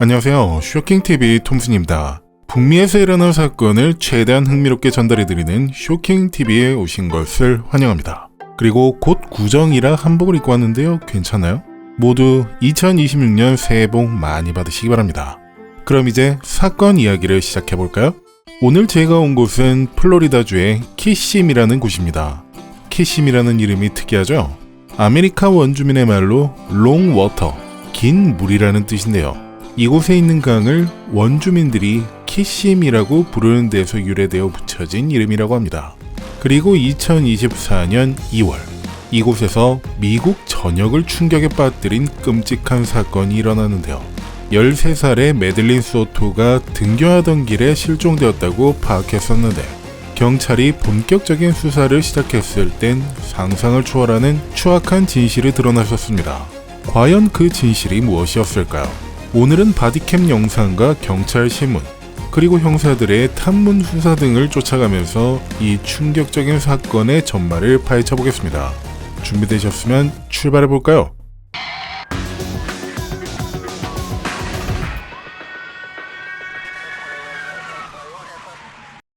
안녕하세요. 쇼킹TV 톰슨입니다. 북미에서 일어난 사건을 최대한 흥미롭게 전달해드리는 쇼킹TV에 오신 것을 환영합니다. 그리고 곧 구정이라 한복을 입고 왔는데요. 괜찮아요? 모두 2026년 새해 복 많이 받으시기 바랍니다. 그럼 이제 사건 이야기를 시작해볼까요? 오늘 제가 온 곳은 플로리다주의 키심이라는 곳입니다. 키심이라는 이름이 특이하죠? 아메리카 원주민의 말로 롱워터, 긴 물이라는 뜻인데요. 이곳에 있는 강을 원주민들이 키심이라고 부르는 데서 유래되어 붙여진 이름이라고 합니다. 그리고 2024년 2월, 이곳에서 미국 전역을 충격에 빠뜨린 끔찍한 사건이 일어났는데요. 13살의 메들린 소토가 등교하던 길에 실종되었다고 파악했었는데, 경찰이 본격적인 수사를 시작했을 땐 상상을 초월하는 추악한 진실이 드러났었습니다. 과연 그 진실이 무엇이었을까요? 오늘은 바디캠 영상과 경찰 신문, 그리고 형사들의 탐문 수사 등을 쫓아가면서 이 충격적인 사건의 전말을 파헤쳐 보겠습니다. 준비되셨으면 출발해 볼까요?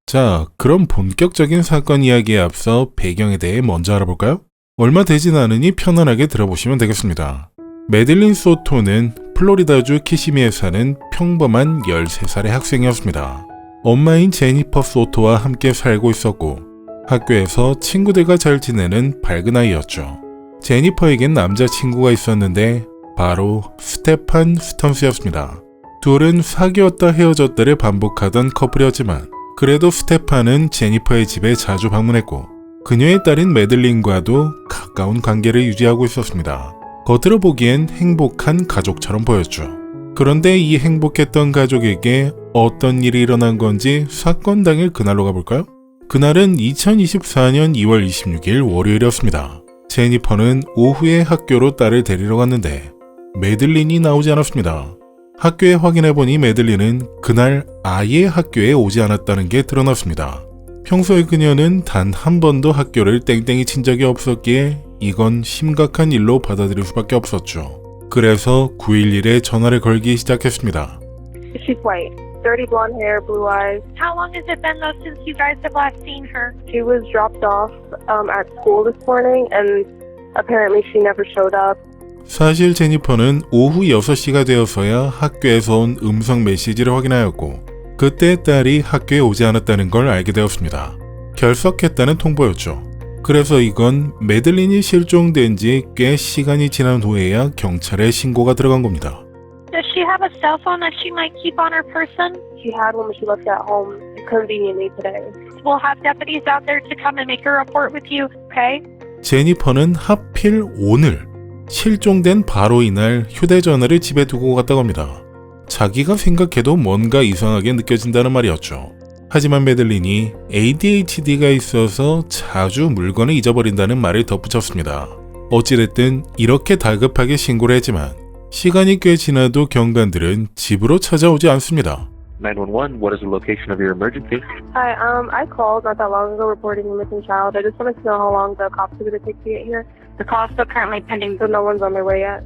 자, 그럼 본격적인 사건 이야기에 앞서 배경에 대해 먼저 알아볼까요? 얼마 되진 않으니 편안하게 들어보시면 되겠습니다. 메들린 소토는 플로리다주 키시미에 사는 평범한 13살의 학생이었습니다. 엄마인 제니퍼 소토와 함께 살고 있었고 학교에서 친구들과 잘 지내는 밝은 아이였죠. 제니퍼에겐 남자친구가 있었는데 바로 스테판 스턴스였습니다. 둘은 사귀었다 헤어졌다를 반복하던 커플이었지만 그래도 스테판은 제니퍼의 집에 자주 방문했고 그녀의 딸인 메들린과도 가까운 관계를 유지하고 있었습니다. 겉으로 보기엔 행복한 가족처럼 보였죠. 그런데 이 행복했던 가족에게 어떤 일이 일어난 건지 사건 당일 그날로 가볼까요? 그날은 2024년 2월 26일 월요일이었습니다. 제니퍼는 오후에 학교로 딸을 데리러 갔는데 메들린이 나오지 않았습니다. 학교에 확인해보니 메들린은 그날 아예 학교에 오지 않았다는 게 드러났습니다. 평소에 그녀는 단 한 번도 학교를 땡땡이 친 적이 없었기에 이건 심각한 일로 받아들일 수밖에 없었죠. 그래서 911에 전화를 걸기 시작했습니다. She's white, dirty blonde hair, blue eyes. How long has it been though since you guys have last seen her? She was dropped off at school this morning and apparently she never showed up. 사실 제니퍼는 오후 6시가 되어서야 학교에서 온 음성 메시지를 확인하였고 그때 딸이 학교에 오지 않았다는 걸 알게 되었습니다. 결석했다는 통보였죠. 그래서 이건 메들린이 실종된 지 꽤 시간이 지난 후에야 경찰에 신고가 들어간 겁니다. Does she have a cell phone that she might keep on her person? She had one when she left at home conveniently today. We'll have deputies out there to come and make a report with you, okay? 제니퍼는 하필 오늘 실종된 바로 이날 휴대전화를 집에 두고 갔다고 합니다. 자기가 생각해도 뭔가 이상하게 느껴진다는 말이었죠. 하지만 메들린이 ADHD가 있어서 자주 물건을 잊어버린다는 말을 덧붙였습니다. 어찌됐든 이렇게 다급하게 신고를 했지만 시간이 꽤 지나도 경관들은 집으로 찾아오지 않습니다. 911, what is the location of your emergency? Hi, I called not that long ago reporting a missing child. I just wanted to know how long the cops are going to take to get here. The call is still currently pending. So no one's on their way yet?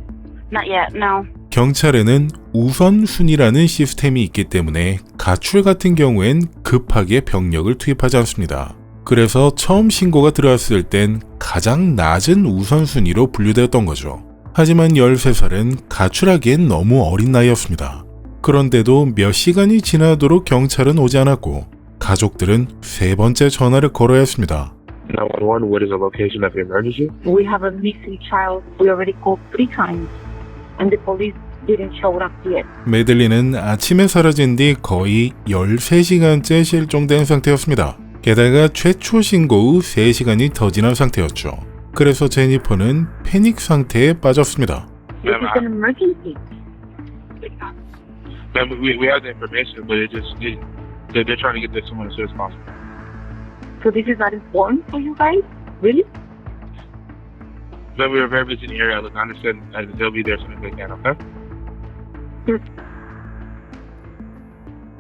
Not yet, no. 경찰에는 우선순위라는 시스템이 있기 때문에 가출 같은 경우엔 급하게 병력을 투입하지 않습니다. 그래서 처음 신고가 들어왔을 땐 가장 낮은 우선순위로 분류되었던 거죠. 하지만 13살은 가출하기엔 너무 어린 나이였습니다. 그런데도 몇 시간이 지나도록 경찰은 오지 않았고 가족들은 세 번째 전화를 걸어야 했습니다. 911, what is the location of your emergency? We have a missing child. We already called 3 times, and the police didn't show up yet. 메들린은 아침에 사라진 뒤 거의 13시간째 실종된 상태였습니다. 게다가 최초 신고 후 3시간이 더 지난 상태였죠. 그래서 제니퍼는 패닉 상태에 빠졌습니다. This is an emergency. Ma'am, we have the information, but they're trying to get this someone as soon as possible. So this is not important for you guys? Really? Ma'am, we are very busy in the area. Look, I understand they'll be there as soon as they can, okay?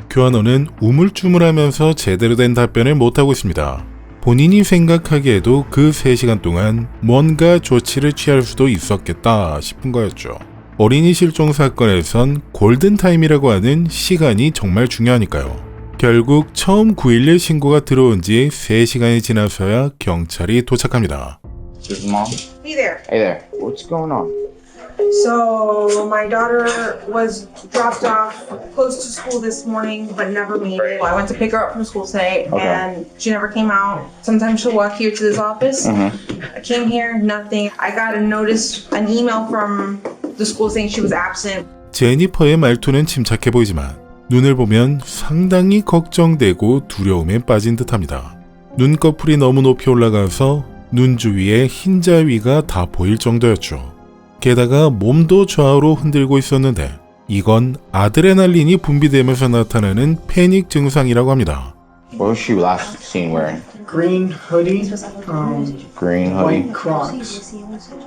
교환원은 우물쭈물하면서 제대로 된 답변을 못하고 있습니다. 본인이 생각하기에도 그 3시간 동안 뭔가 조치를 취할 수도 있었겠다 싶은 거였죠. 어린이 실종 사건에선 골든타임이라고 하는 시간이 정말 중요하니까요. 결국 처음 911 신고가 들어온 지 3시간이 지나서야 경찰이 도착합니다. This is mom. Hey there. Hey there. What's going on? So my daughter was dropped off close to school this morning, but never made it. I went to pick her up from school today, Okay. and she never came out. Sometimes she'll walk here to this office. I came here, nothing. I got a notice, an email from the school saying she was absent. 제니퍼의 말투는 침착해 보이지만 눈을 보면 상당히 걱정되고 두려움에 빠진 듯합니다. 눈꺼풀이 너무 높이 올라가서 눈 주위에 흰자위가 다 보일 정도였죠. 게다가 몸도 좌우로 흔들고 있었는데 이건 아드레날린이 분비되면서 나타나는 패닉 증상이라고 합니다. What was she last seen wearing? Green hoodie, Green hoodie, white Crocs,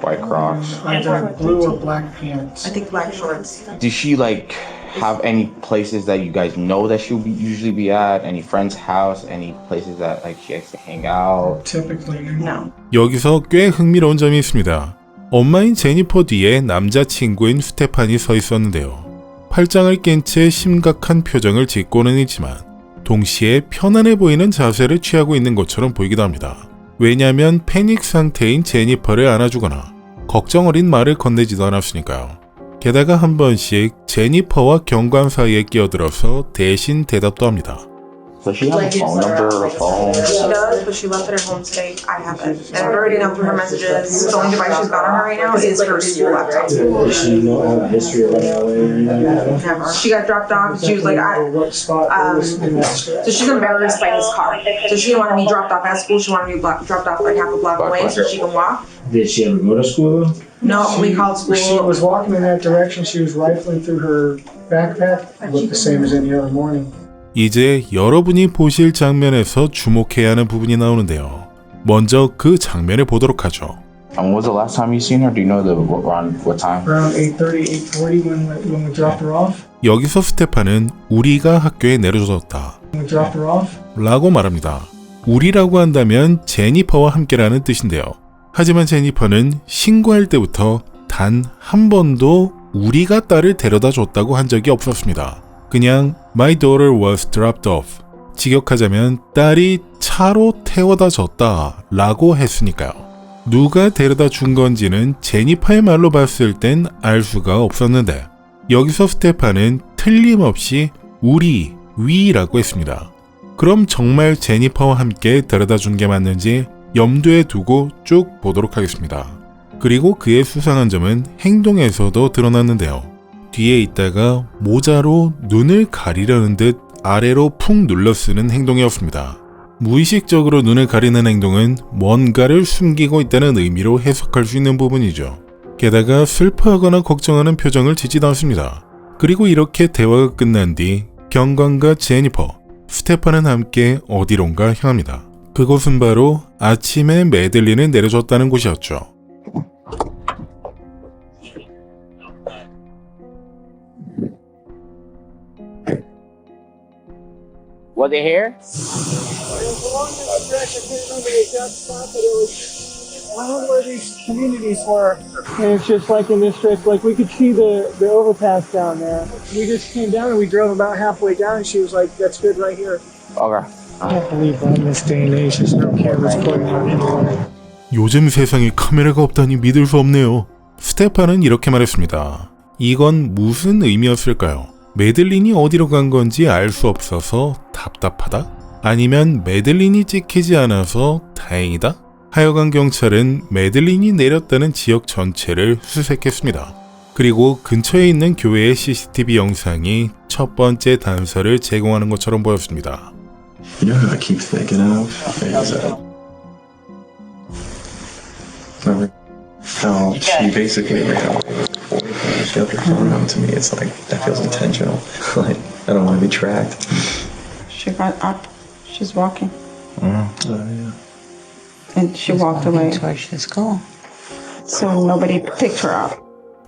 white Crocs. either blue or black pants. I think black shorts. Did she like have any places that you guys know that she'll usually be at? Any friend's house? Any places that like she likes to hang out? Typically, No. 여기서 꽤 흥미로운 점이 있습니다. 엄마인 제니퍼 뒤에 남자친구인 스테판이 서 있었는데요. 팔짱을 낀 채 심각한 표정을 짓고는 있지만 동시에 편안해 보이는 자세를 취하고 있는 것처럼 보이기도 합니다. 왜냐하면 패닉 상태인 제니퍼를 안아주거나 걱정 어린 말을 건네지도 않았으니까요. 게다가 한 번씩 제니퍼와 경관 사이에 끼어들어서 대신 대답도 합니다. Does she have a phone number or a phone? She does, but she left it at home today. I haven't. And I've already gone through her messages. The only device she's got on her right now is her school laptop. does she know have a history of running away or anything like that? Never. She got dropped off. She was like, Or what spot was in that strip? so she's embarrassed by his car. So she didn't want to be dropped off at school. She wanted to be dropped off like half a block away so she can walk. Did she ever go to school though? No, we called She school. was walking in that direction. She was rifling through her backpack. It looked the same as any other morning. 이제 여러분이 보실 장면에서 주목해야 하는 부분이 나오는데요. 먼저 그 장면을 보도록 하죠. And when was the last time you seen her? Do you know around what time? Around 8:30, 8:40 when we dropped her off. 여기서 스테판은 우리가 학교에 내려줬다 When we dropped her off. 라고 말합니다. 우리라고 한다면 제니퍼와 함께라는 뜻인데요. 하지만 제니퍼는 신고할 때부터 단 한 번도 우리가 딸을 데려다 줬다고 한 적이 없었습니다. 그냥 My daughter was dropped off. 직역하자면 딸이 차로 태워다 줬다 라고 했으니까요. 누가 데려다 준 건지는 제니퍼의 말로 봤을 땐 알 수가 없었는데 여기서 스테판은 틀림없이 우리, 위라고 했습니다. 그럼 정말 제니퍼와 함께 데려다 준 게 맞는지 염두에 두고 쭉 보도록 하겠습니다. 그리고 그의 수상한 점은 행동에서도 드러났는데요. 뒤에 있다가 모자로 눈을 가리려는 듯 아래로 푹 눌러 쓰는 행동이었습니다. 무의식적으로 눈을 가리는 행동은 뭔가를 숨기고 있다는 의미로 해석할 수 있는 부분이죠. 게다가 슬퍼하거나 걱정하는 표정을 짓지도 않습니다. 그리고 이렇게 대화가 끝난 뒤 경관과 제니퍼, 스테판은 함께 어디론가 향합니다. 그곳은 바로 아침에 메들린을 내려줬다는 곳이었죠. Was it here? Around where these communities were, and it's just like in this strip, like we could see the overpass down there. We just came down and we drove about halfway down, and she was like, "That's good right here." Okay. I can't believe that in this day and age, there's no cameras going on anywhere. 요즘 세상에 카메라가 없다니 믿을 수 없네요. 스테판은 이렇게 말했습니다. 이건 무슨 의미였을까요? 메들린이 어디로 간 건지 알 수 없어서 답답하다? 아니면 메들린이 찍히지 않아서 다행이다? 하여간 경찰은 메들린이 내렸다는 지역 전체를 수색했습니다. 그리고 근처에 있는 교회의 CCTV 영상이 첫 번째 단서를 제공하는 것처럼 보였습니다. You know who I keep thinking of? Is remember how she basically ran away with the boy. She left her phone out to me. It's like that feels intentional. Like I don't want to be tracked. She got up. She's walking. Oh yeah. And she walked away. Towards the school. So nobody picked her up.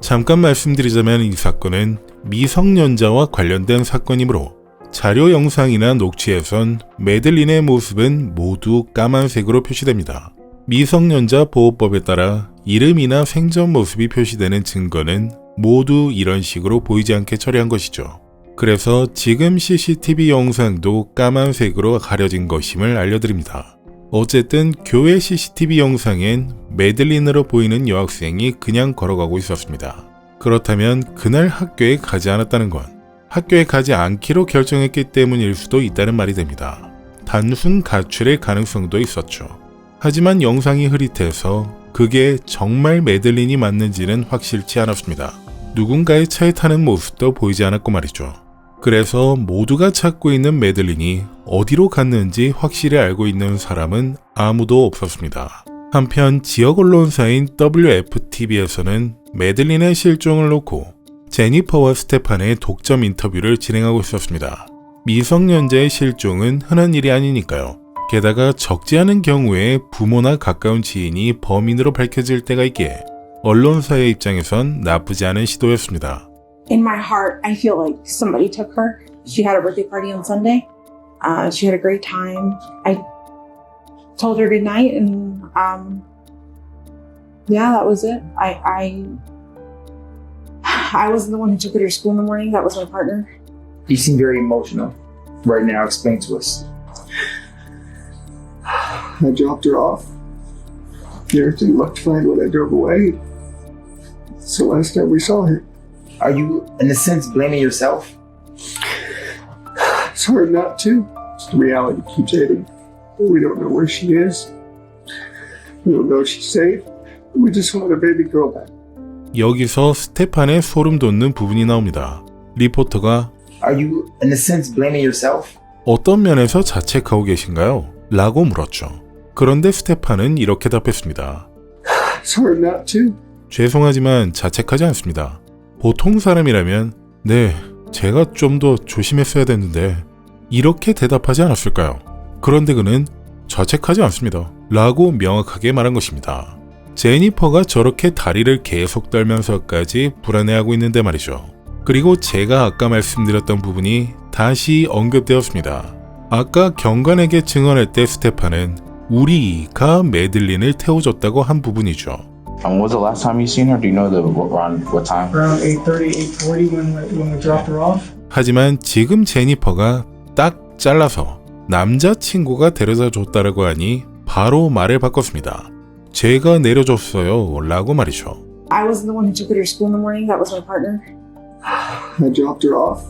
잠깐 말씀드리자면 이 사건은 미성년자와 관련된 사건이므로 자료 영상이나 녹취에선 메들린의 모습은 모두 까만색으로 표시됩니다. 미성년자 보호법에 따라 이름이나 생전 모습이 표시되는 증거는 모두 이런 식으로 보이지 않게 처리한 것이죠. 그래서 지금 CCTV 영상도 까만색으로 가려진 것임을 알려드립니다. 어쨌든 교회 CCTV 영상엔 매들린으로 보이는 여학생이 그냥 걸어가고 있었습니다. 그렇다면 그날 학교에 가지 않았다는 건 학교에 가지 않기로 결정했기 때문일 수도 있다는 말이 됩니다. 단순 가출의 가능성도 있었죠. 하지만 영상이 흐릿해서 그게 정말 매들린이 맞는지는 확실치 않았습니다. 누군가의 차에 타는 모습도 보이지 않았고 말이죠. 그래서 모두가 찾고 있는 매들린이 어디로 갔는지 확실히 알고 있는 사람은 아무도 없었습니다. 한편 지역 언론사인 WFTV에서는 매들린의 실종을 놓고 제니퍼와 스테판의 독점 인터뷰를 진행하고 있었습니다. 미성년자의 실종은 흔한 일이 아니니까요. 게다가 적지 않은 경우에 부모나 가까운 지인이 범인으로 밝혀질 때가 있기에 언론사의 입장에선 나쁘지 않은 시도였습니다. In my heart, I feel like somebody took her. She had a birthday party on Sunday. She had a great time. I told her good night, and yeah, that was it. I wasn't the one who took her to school in the morning. That was my partner. You seem very emotional right now. Explain to us. I dropped her off. Everything looked fine when I drove away. It's the last time we saw her. Are you, in a sense, blaming yourself? It's hard not to. Reality keeps hitting. We don't know where she is. We don't know if she's safe. We just want a baby girl back. 여기서 스테판의 소름 돋는 부분이 나옵니다. 리포터가 Are you, in a sense, blaming yourself? 어떤 면에서 자책하고 계신가요? 라고 물었죠. 그런데 스테판은 이렇게 답했습니다. It's hard not to. 죄송하지만 자책하지 않습니다. 보통 사람이라면 네, 제가 좀 더 조심했어야 됐는데 이렇게 대답하지 않았을까요? 그런데 그는 자책하지 않습니다. 라고 명확하게 말한 것입니다. 제니퍼가 저렇게 다리를 계속 떨면서까지 불안해하고 있는데 말이죠. 그리고 제가 아까 말씀드렸던 부분이 다시 언급되었습니다. 아까 경관에게 증언할 때 스테판은 우리가 매들린을 태워줬다고 한 부분이죠. When was the last time you seen her? Do you know around what time? Around 8:30, 8:40 when we dropped her off. 하지만 지금 제니퍼가 딱 잘라서 남자친구가 데려다 줬다라고 하니 바로 말을 바꿨습니다. 제가 내려줬어요 라고 말이죠. I wasn't the one who took her to school in the morning. That was my partner. I dropped her off.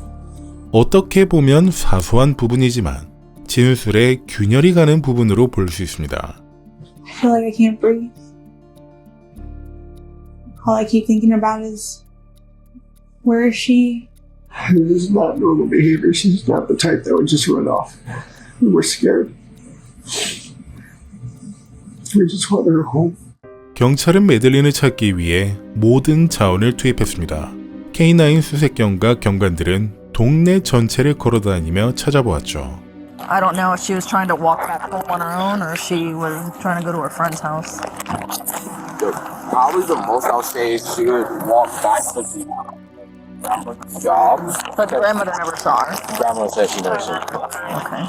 어떻게 보면 사소한 부분이지만 진술에 균열이 가는 부분으로 볼 수 있습니다. I feel like I can't breathe. All I keep thinking about is, where is she? This is not normal behavior. She's not the type that would just run off. We're scared. We just want her home. 경찰은 매들린을 찾기 위해 모든 자원을 투입했습니다. K9 수색견과 경관들은 동네 전체를 걸어다니며 찾아보았죠. I don't know if she was trying to walk back home on her own or if she was trying to go to her friend's house. Probably the most I'll say is she would walk back to the grandma's job. But the grandmother never saw her. Grandma said she never saw her. Okay.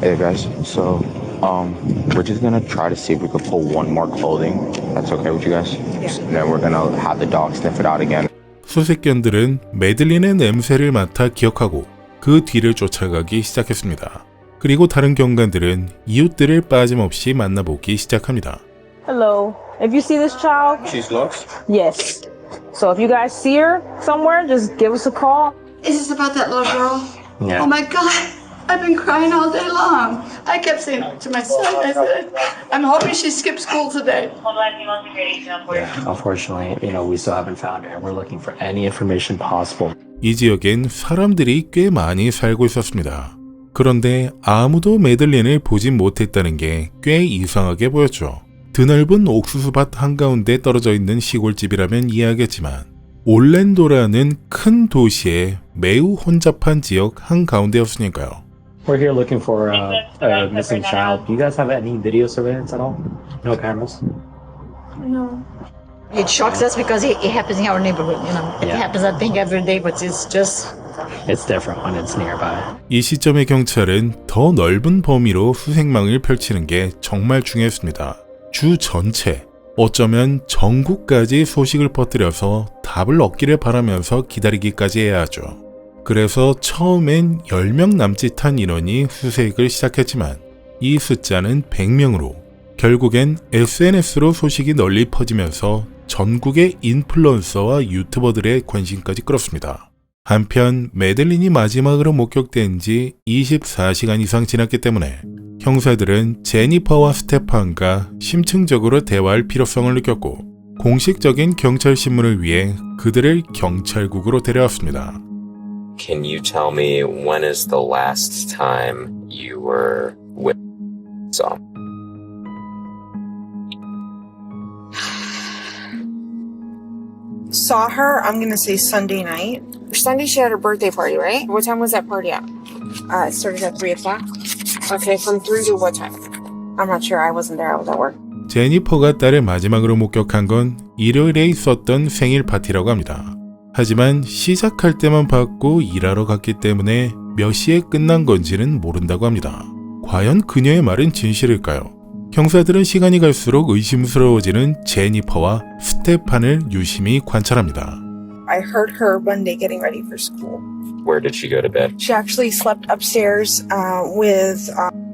Hey guys, so we're just gonna try to see if we could pull one more clothing. That's okay with you guys? Yeah. And then we're gonna have the dog sniff it out again. 수색견들은 매들린의 냄새를 맡아 기억하고 그 뒤를 쫓아가기 시작했습니다. 그리고 다른 경관들은 이웃들을 빠짐없이 만나보기 시작합니다. Hello. If you see this child, She's lost? yes. So if you guys see her somewhere, just give us a call. Is this about that little girl? Yeah. Oh my God. I've been crying all day long. I kept saying to my son, I said, I'm hoping she skipped school today. Yeah, unfortunately, we still haven't found her. We're looking for any information possible. 이 지역엔 사람들이 꽤 많이 살고 있었습니다. 그런데 아무도 매들린을 보진 못했다는 게 꽤 이상하게 보였죠. 드넓은 옥수수밭 한가운데 떨어져 있는 시골집이라면 이해하겠지만 올랜도라는 큰 도시의 매우 혼잡한 지역 한가운데였으니까요. We're here looking for a missing child. Do you guys have any video surveillance at all? No cameras? No. It shocks us because it happens in our neighborhood, It happens, I think, every day, but it's just... It's different when it's nearby. 이 시점의 경찰은 더 넓은 범위로 수색망을 펼치는 게 정말 중요했습니다. 주 전체, 어쩌면 전국까지 소식을 퍼뜨려서 답을 얻기를 바라면서 기다리기까지 해야 하죠. 그래서 처음엔 10명 남짓한 인원이 수색을 시작했지만 이 숫자는 100명으로 결국엔 SNS로 소식이 널리 퍼지면서 전국의 인플루언서와 유튜버들의 관심까지 끌었습니다. 한편 매들린이 마지막으로 목격된 지 24시간 이상 지났기 때문에 형사들은 제니퍼와 스테판과 심층적으로 대화할 필요성을 느꼈고 공식적인 경찰 신문을 위해 그들을 경찰국으로 데려왔습니다. Can you tell me when is the last time you were with Saw? Saw her, I'm gonna say Sunday night. Sunday she had her birthday party, right? What time was that party at? It started at 3 o'clock. Okay, from 3 to what time? I'm not sure. I wasn't there. I was at work. 제니퍼가 딸을 마지막으로 목격한 건 일요일에 있었던 생일 파티라고 합니다. 하지만 시작할 때만 봤고 일하러 갔기 때문에 몇 시에 끝난 건지는 모른다고 합니다. 과연 그녀의 말은 진실일까요? 형사들은 시간이 갈수록 의심스러워지는 제니퍼와 스테판을 유심히 관찰합니다. I heard her Monday getting ready for school. Where did she go to bed? She actually slept upstairs with.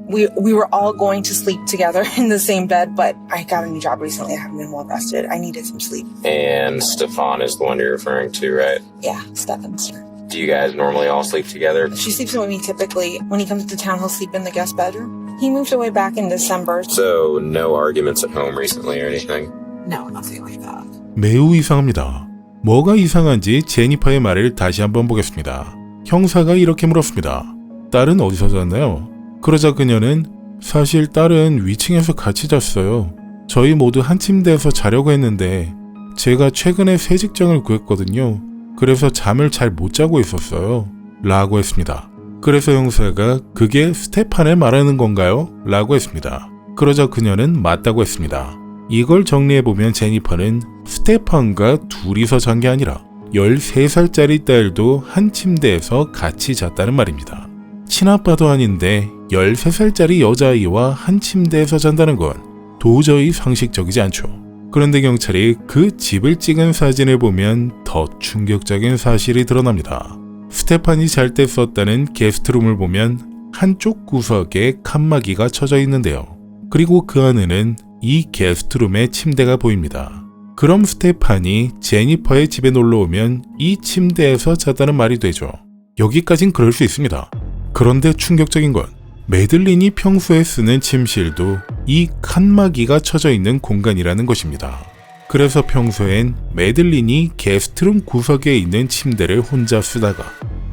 We were all going to sleep together in the same bed, but I got a new job recently. I haven't been well rested. I needed some sleep. And Stefan is the one you're referring to, right? Yeah, Stefan's. Do you guys normally all sleep together? She sleeps with me typically. When he comes to town, he'll sleep in the guest bedroom. He moved away back in December. So no arguments at home recently or anything? No, nothing like that. 매우 이상합니다. 뭐가 이상한지 제니퍼의 말을 다시 한번 보겠습니다. 형사가 이렇게 물었습니다. 딸은 어디서 잤나요? 그러자 그녀는 사실 딸은 위층에서 같이 잤어요. 저희 모두 한 침대에서 자려고 했는데 제가 최근에 새 직장을 구했거든요. 그래서 잠을 잘 못 자고 있었어요. 라고 했습니다. 그래서 형사가 그게 스테판을 말하는 건가요? 라고 했습니다. 그러자 그녀는 맞다고 했습니다. 이걸 정리해보면 제니퍼는 스테판과 둘이서 잔 게 아니라 13살짜리 딸도 한 침대에서 같이 잤다는 말입니다. 친아빠도 아닌데 13살짜리 여자아이와 한 침대에서 잔다는 건 도저히 상식적이지 않죠. 그런데 경찰이 그 집을 찍은 사진을 보면 더 충격적인 사실이 드러납니다. 스테판이 잘 때 썼다는 게스트룸을 보면 한쪽 구석에 칸막이가 쳐져 있는데요. 그리고 그 안에는 이 게스트룸의 침대가 보입니다. 그럼 스테판이 제니퍼의 집에 놀러오면 이 침대에서 잤다는 말이 되죠. 여기까진 그럴 수 있습니다. 그런데 충격적인 건 매들린이 평소에 쓰는 침실도 이 칸막이가 쳐져 있는 공간이라는 것입니다. 그래서 평소엔 매들린이 게스트룸 구석에 있는 침대를 혼자 쓰다가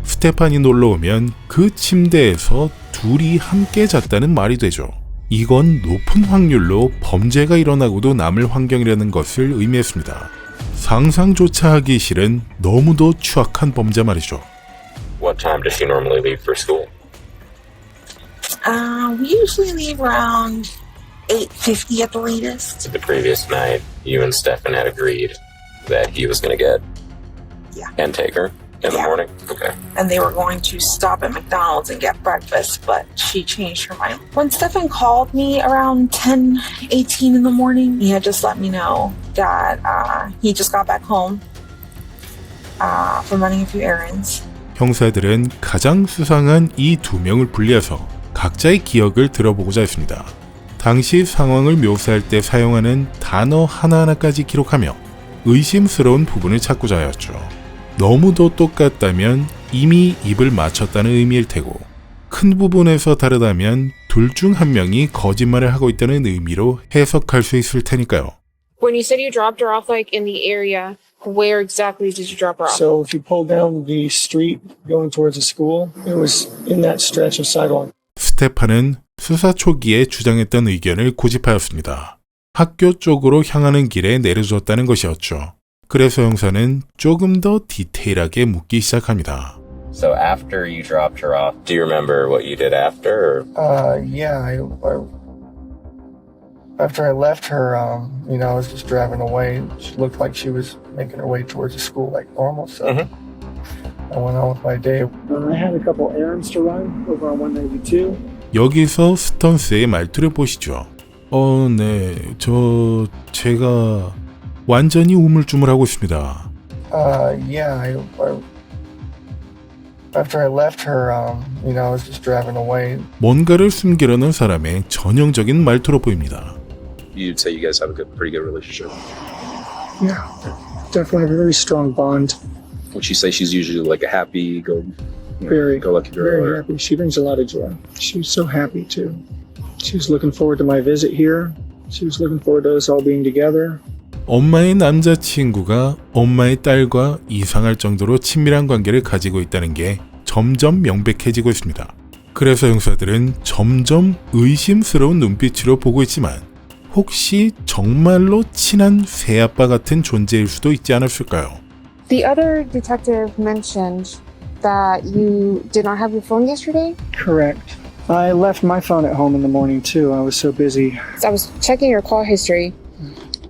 스테판이 놀러오면 그 침대에서 둘이 함께 잤다는 말이 되죠. 이건 높은 확률로 범죄가 일어나고도 남을 환경이라는 것을 의미했습니다. 상상조차 하기 싫은 너무도 추악한 범죄 말이죠. What time does she normally leave for school? We usually leave around 8:50 at the latest. The previous night, you and Stefan had agreed that he was going to get and take her in the morning? Okay. And they were going to stop at McDonald's and get breakfast, but she changed her mind. When Stefan called me around 10:18 in the morning, he had just let me know that he just got back home from running a few errands. 형사들은 가장 수상한 이 두 명을 분리해서 각자의 기억을 들어보고자 했습니다. 당시 상황을 묘사할 때 사용하는 단어 하나하나까지 기록하며 의심스러운 부분을 찾고자 하였죠. 너무도 똑같다면 이미 입을 맞췄다는 의미일 테고 큰 부분에서 다르다면 둘 중 한 명이 거짓말을 하고 있다는 의미로 해석할 수 있을 테니까요. When you said you dropped her off like in the area, where exactly did you drop her off? So if you pull down the street going towards the school, it was in that stretch of sidewalk. 스테판은 수사 초기에 주장했던 의견을 고집하였습니다. 학교 쪽으로 향하는 길에 내려줬다는 것이었죠. 그래서 형사는 조금 더 디테일하게 묻기 시작합니다. So after you dropped her off, do you remember what you did after? Yeah, after I left her, I was just driving away. She looked like she was making her way towards the school like normal, so I went on with my day. I had a couple errands to run over on 192. 여기서 스턴스의 말투를 보시죠. 네. 제가 완전히 우물쭈물하고 있습니다. Yeah, after I left her, I was just driving away. 뭔가를 숨기려는 사람의 전형적인 말투로 보입니다. You'd say you guys have a pretty good relationship. Yeah, definitely a very strong bond. Would she say she's usually like a happy, go lucky girl? Very happy. She brings a lot of joy. She was so happy too. She was looking forward to my visit here. She was looking forward to us all being together. 엄마의 남자친구가 엄마의 딸과 이상할 정도로 친밀한 관계를 가지고 있다는 게 점점 명백해지고 있습니다. 그래서 형사들은 점점 의심스러운 눈빛으로 보고 있지만 혹시 정말로 친한 새아빠 같은 존재일 수도 있지 않았을까요? The other detective mentioned that you did not have your phone yesterday? Correct. I left my phone at home in the morning too. I was so busy. I was checking your call history.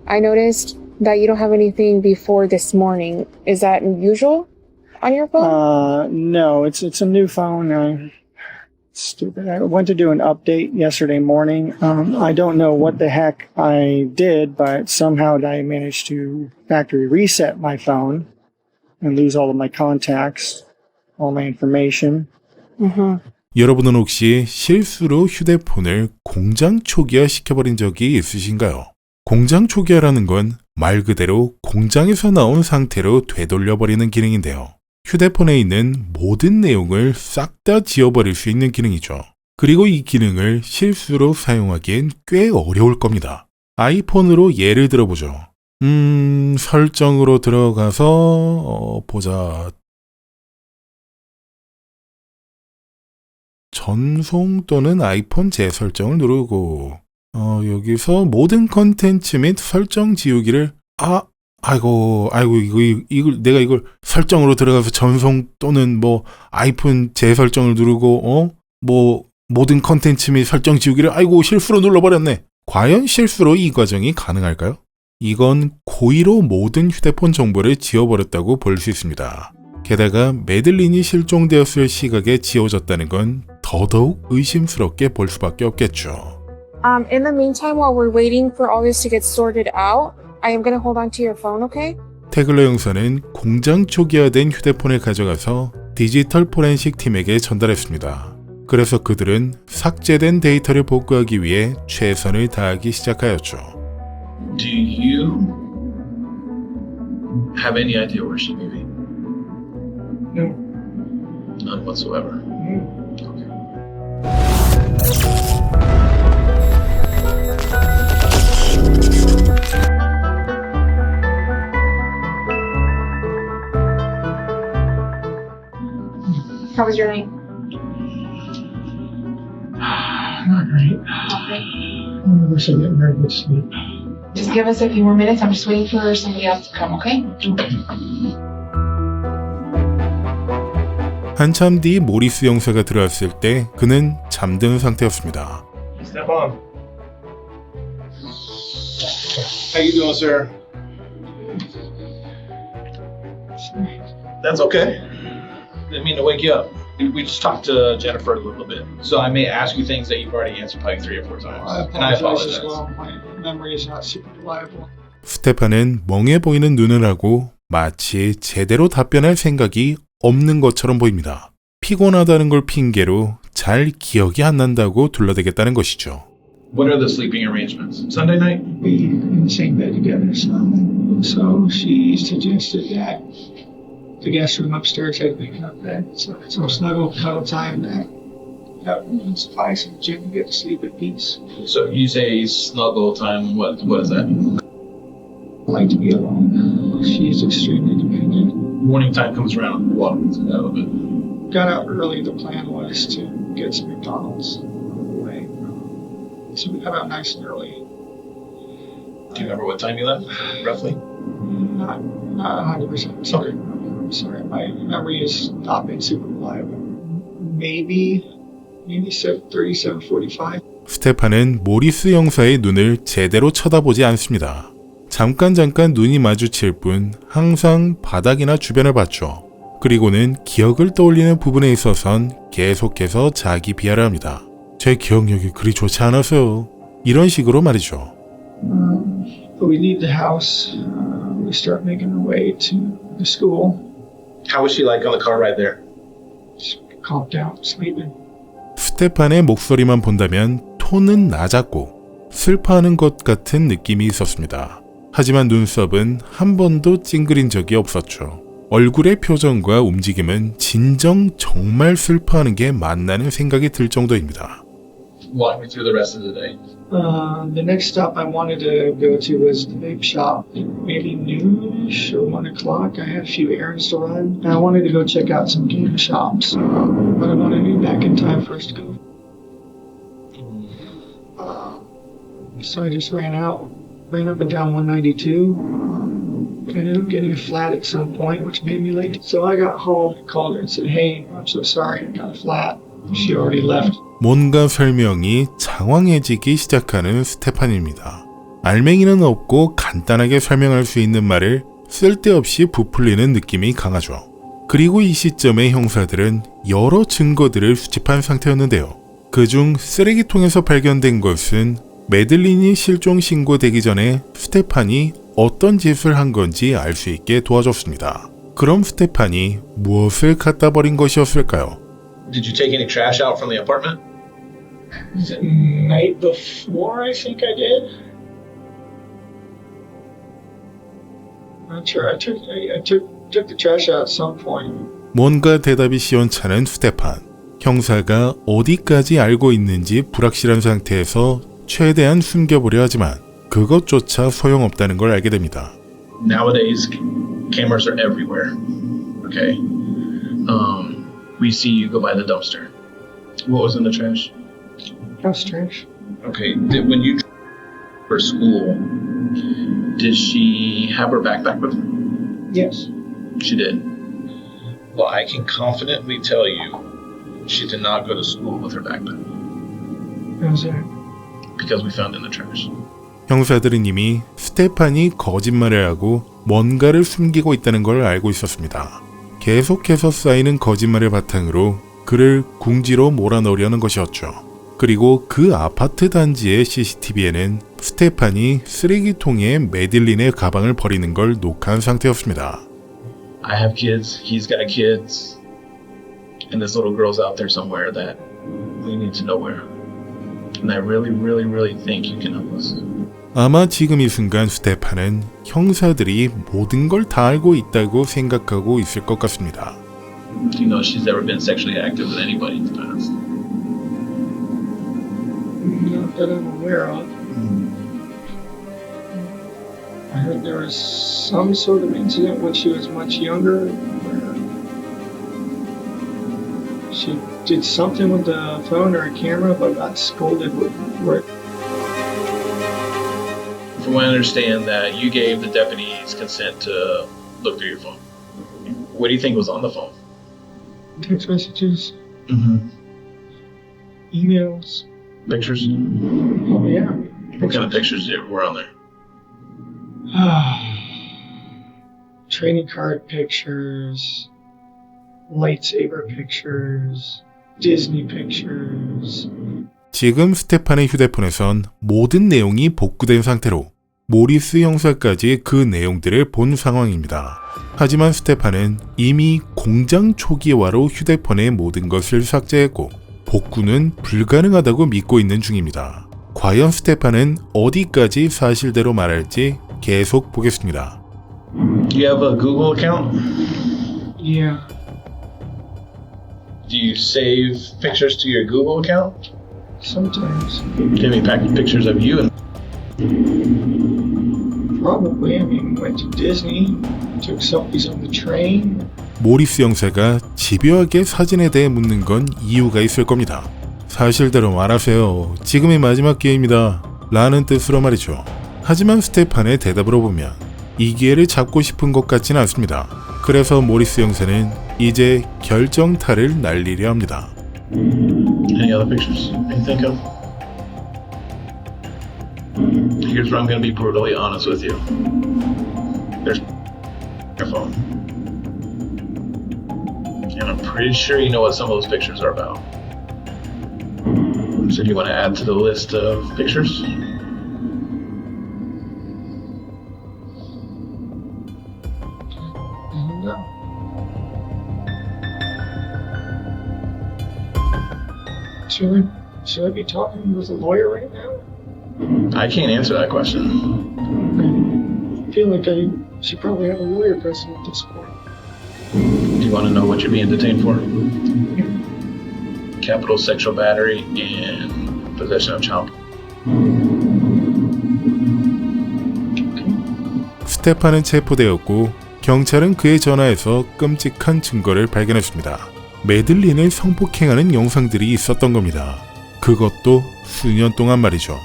I noticed that you don't have anything before this morning. Is that unusual on your phone? No, it's a new phone. Stupid. I went to do an update yesterday morning. I don't know what the heck I did, but somehow I managed to factory reset my phone and lose all of my contacts, all my information. 여러분은 혹시 실수로 휴대폰을 공장 초기화 시켜버린 적이 있으신가요? 공장 초기화라는 건 말 그대로 공장에서 나온 상태로 되돌려버리는 기능인데요. 휴대폰에 있는 모든 내용을 싹 다 지워버릴 수 있는 기능이죠. 그리고 이 기능을 실수로 사용하기엔 꽤 어려울 겁니다. 아이폰으로 예를 들어보죠. 설정으로 들어가서 보자. 전송 또는 아이폰 재설정을 누르고 여기서 모든 컨텐츠 및 설정 지우기를 내가 이걸 설정으로 들어가서 전송 또는 아이폰 재설정을 누르고 모든 컨텐츠 및 설정 지우기를 실수로 눌러버렸네. 과연 실수로 이 과정이 가능할까요? 이건 고의로 모든 휴대폰 정보를 지워버렸다고 볼 수 있습니다. 게다가 매들린이 실종되었을 시각에 지워졌다는 건 더더욱 의심스럽게 볼 수밖에 없겠죠. In the meantime, while we're waiting for all this to get sorted out, I am going to hold on to your phone, okay? 태글러 형사는 공장 초기화된 휴대폰을 가져가서 디지털 포렌식 팀에게 전달했습니다. 그래서 그들은 삭제된 데이터를 복구하기 위해 최선을 다하기 시작하였죠. Do you have any idea where she may be? No. None whatsoever. How was your night? Not great. Okay. I wish I get very good sleep. Just give us a few more minutes. I'm just waiting for somebody else to come, okay? 한참 뒤 모리스 형사가 들어왔을 때 그는 잠든 상태였습니다. Step on. How you doing, sir? That's okay. Didn't mean to wake you up. We just talked to Jennifer a little bit, so I may ask you things that you've already answered probably 3 or 4 times. And I apologize. As well. My memory is not super reliable. 스테판은 멍해 보이는 눈을 하고 마치 제대로 답변할 생각이 없는 것처럼 보입니다. 피곤하다는 걸 핑계로 잘 기억이 안 난다고 둘러대겠다는 것이죠. What are the sleeping arrangements? Sunday night? We in the same bed together, so she suggested that the guest room upstairs had a big enough bed, so snuggle time that would suffice and Jim can get to sleep at peace. So you say snuggle time, what does that mean? I like to be alone. She's extremely dependent. Morning time comes around, walk into that a little bit. Got out early, the plan was to get some McDonald's on the way. So we got out nice and early. Do you remember what time you left, roughly? Not 100% sorry. I'm sorry, my memory has not been super reliable. Maybe 7:30, 7:45. 스테판은 모리스 형사의 눈을 제대로 쳐다보지 않습니다. 잠깐 눈이 마주칠 뿐 항상 바닥이나 주변을 봤죠. 그리고는 기억을 떠올리는 부분에 있어선 계속해서 자기 비하를 합니다. 제 기억력이 그리 좋지 않아서요. 이런 식으로 말이죠. But we leave the house. We start making our way to the school. How was she like on the car ride there? Conked out, sleeping. 스테판의 목소리만 본다면 톤은 낮았고 슬퍼하는 것 같은 느낌이 있었습니다. 하지만 눈썹은 한 번도 찡그린 적이 없었죠. 얼굴의 표정과 움직임은 진정 정말 슬퍼하는 게 맞나는 생각이 들 정도입니다. Walk me through the rest of the day. The next stop I wanted to go to was the vape shop. Maybe noonish or 1 o'clock. I had a few errands to run. And I wanted to go check out some game shops. But I wanted to be back in time for us to go. So I just ran up and down 192. Ended up getting a flat at some point, which made me late. So I got home, called her and said, "Hey, I'm so sorry, I got a flat." She already left. 뭔가 설명이 장황해지기 시작하는 스테판입니다. 알맹이는 없고 간단하게 설명할 수 있는 말을 쓸데없이 부풀리는 느낌이 강하죠. 그리고 이 시점에 형사들은 여러 증거들을 수집한 상태였는데요. 그중 쓰레기통에서 발견된 것은 매들린이 실종 신고되기 전에 스테판이 어떤 짓을 한 건지 알 수 있게 도와줬습니다. 그럼 스테판이 무엇을 갖다 버린 것이었을까요? Did you take any trash out from the apartment? The night before, I think I did. I'm not sure. I took the trash out at some point. 뭔가 대답이 시원찮은 스테판. 형사가 어디까지 알고 있는지 불확실한 상태에서 최대한 숨겨보려 하지만 그것조차 소용없다는 걸 알게 됩니다. Nowadays, cameras are everywhere. Okay. We see you go by the dumpster. What was in the trash? House trash. Okay. When you for school, did she have her backpack with her? Yes. She did. Well, I can confidently tell you, she did not go to school with her backpack. How's that? Because we found it in the trash. 형사들은 이미 스테판이 거짓말을 하고 뭔가를 숨기고 있다는 걸 알고 있었습니다. 계속해서 쌓이는 거짓말을 바탕으로 그를 궁지로 몰아넣으려는 것이었죠. 그리고 그 아파트 단지의 CCTV에는 스테판이 쓰레기통에 매들린의 가방을 버리는 걸 녹화한 상태였습니다. I have kids, he's got kids, and this little girl's out there somewhere that we need to know where. And I really, really, really think you can help us. 아마 지금 이 순간 스테판은 형사들이 모든 걸 다 알고 있다고 생각하고 있을 것 같습니다. Do you know she's ever been sexually active with anybody in the past? Not that I'm aware of. I heard there was some sort of incident when she was much younger where she did something with the phone or a camera but got scolded for it. From what I understand, that you gave the deputies consent to look through your phone. What do you think was on the phone? Text messages, emails, Pictures? oh yeah. What kind of pictures were on there? Trading card pictures, lightsaber pictures, Disney pictures. 지금 스테판의 휴대폰에선 모든 내용이 복구된 상태로 모리스 형사까지 그 내용들을 본 상황입니다. 하지만 스테판은 이미 공장 초기화로 휴대폰의 모든 것을 삭제했고 복구는 불가능하다고 믿고 있는 중입니다. 과연 스테판은 어디까지 사실대로 말할지 계속 보겠습니다. Do you have a Google account? Yeah. Do you save pictures to your Google account? Sometimes. Give me pictures of you and Probably. I mean, went to Disney, took selfies on the train. 모리스 형사가 집요하게 사진에 대해 묻는 건 이유가 있을 겁니다. 사실대로 말하세요. 지금이 마지막 기회입니다. 라는 뜻으로 말이죠. 하지만 스테판의 대답으로 보면 이 기회를 잡고 싶은 것 같지는 않습니다. 그래서 모리스 형사는 이제 결정타를 날리려 합니다. any other pictures you can think of? Here's where I'm going to be brutally honest with you. There's your phone. And I'm pretty sure you know what some of those pictures are about. So do you want to add to the list of pictures? No. Should I be talking with a lawyer right now? I can't answer that question. I feel like I should probably have a lawyer present at this point. Do you want to know what you're being detained for? Capital sexual battery and possession of child. 스테판은 체포되었고 경찰은 그의 전화에서 끔찍한 증거를 발견했습니다. 매들린을 성폭행하는 영상들이 있었던 겁니다. 그것도 수년 동안 말이죠.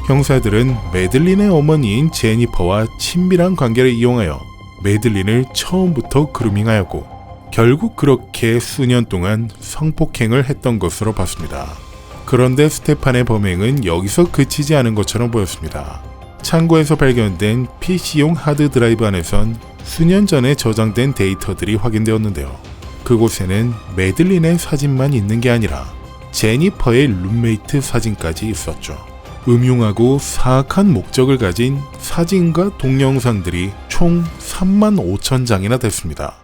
형사들은 매들린의 어머니인 제니퍼와 친밀한 관계를 이용하여 매들린을 처음부터 그루밍하였고 결국 그렇게 수년 동안 성폭행을 했던 것으로 봤습니다. 그런데 스테판의 범행은 여기서 그치지 않은 것처럼 보였습니다. 창고에서 발견된 PC용 하드드라이브 안에선 수년 전에 저장된 데이터들이 확인되었는데요. 그곳에는 매들린의 사진만 있는 게 아니라 제니퍼의 룸메이트 사진까지 있었죠. 음흉하고 사악한 목적을 가진 사진과 동영상들이 총 35,000장이나 됐습니다.